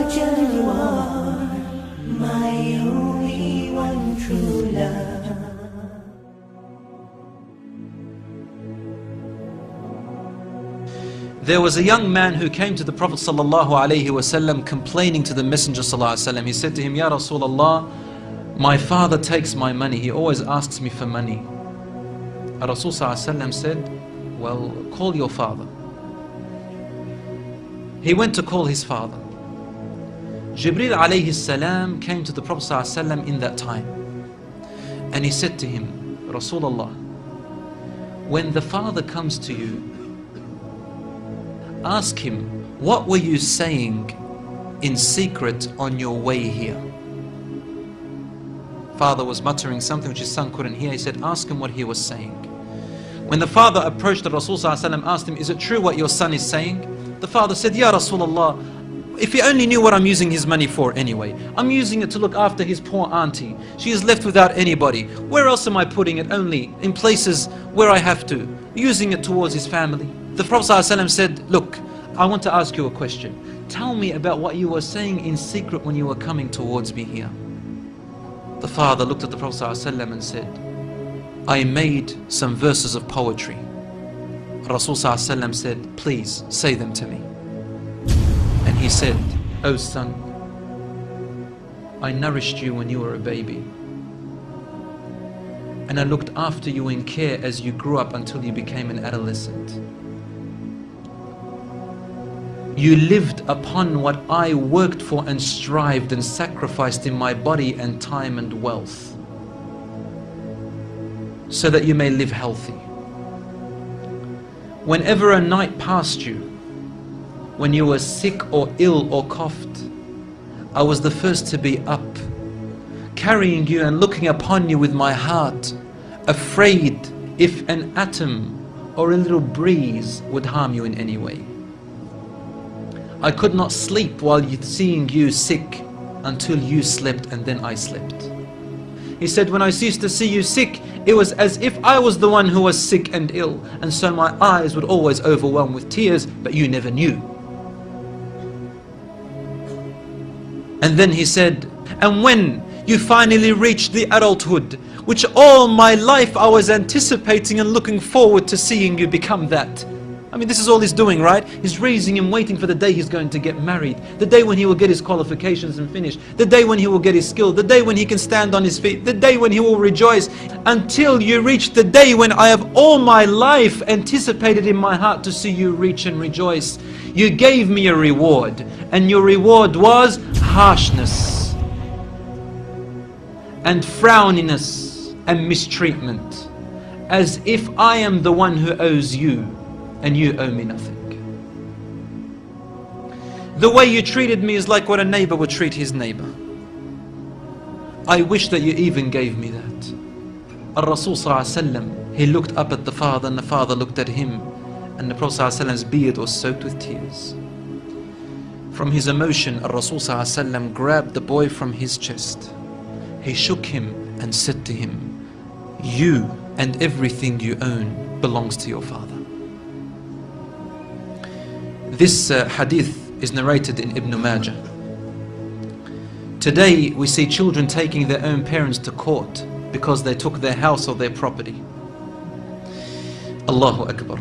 Angel, you are my only one true love. There was a young man who came to the Prophet ﷺ complaining to the Messenger ﷺ. He said to him, Ya Rasulullah, my father takes my money. He always asks me for money. Rasul ﷺ said, well, call your father. He went to call his father. Jibreel alayhi salam came to the Prophet ﷺ in that time. And he said to him, Rasulullah, when the father comes to you, ask him, what were you saying in secret on your way here? Father was muttering something which his son couldn't hear. He said, ask him what he was saying. When the father approached the Rasul ﷺ, asked him, is it true what your son is saying? The father said, Ya Rasulullah, if he only knew what I'm using his money for anyway. I'm using it to look after his poor auntie. She is left without anybody. Where else am I putting it? Only in places where I have to. Using it towards his family. The Prophet ﷺ said, look, I want to ask you a question. Tell me about what you were saying in secret when you were coming towards me here. The father looked at the Prophet ﷺ and said, I made some verses of poetry. Rasul ﷺ said, please say them to me. And he said, oh son, I nourished you when you were a baby. And I looked after you in care as you grew up until you became an adolescent. You lived upon what I worked for and strived and sacrificed in my body and time and wealth, so that you may live healthy. Whenever a night passed you, when you were sick or ill or coughed, I was the first to be up, carrying you and looking upon you with my heart, afraid if an atom or a little breeze would harm you in any way. I could not sleep while seeing you sick until you slept, and then I slept. He said, when I ceased to see you sick, it was as if I was the one who was sick and ill, and so my eyes would always overwhelm with tears, but you never knew. And then he said, and when you finally reached the adulthood, which all my life I was anticipating and looking forward to seeing you become that. I mean, this is all he's doing, right? He's raising him, waiting for the day he's going to get married, the day when he will get his qualifications and finish, the day when he will get his skill, the day when he can stand on his feet, the day when he will rejoice, until you reach the day when I have all my life anticipated in my heart to see you reach and rejoice. You gave me a reward, and your reward was harshness and frowniness and mistreatment, as if I am the one who owes you and you owe me nothing. The way you treated me is like what a neighbor would treat his neighbor. I wish that you even gave me that. Al-Rasul ﷺ, he looked up at the father, and the father looked at him, and the Prophet ﷺ's beard was soaked with tears. From his emotion, Al-Rasul ﷺ grabbed the boy from his chest. He shook him and said to him, you and everything you own belongs to your father. This hadith is narrated in Ibn Majah. Today we see children taking their own parents to court because they took their house or their property. Allahu Akbar.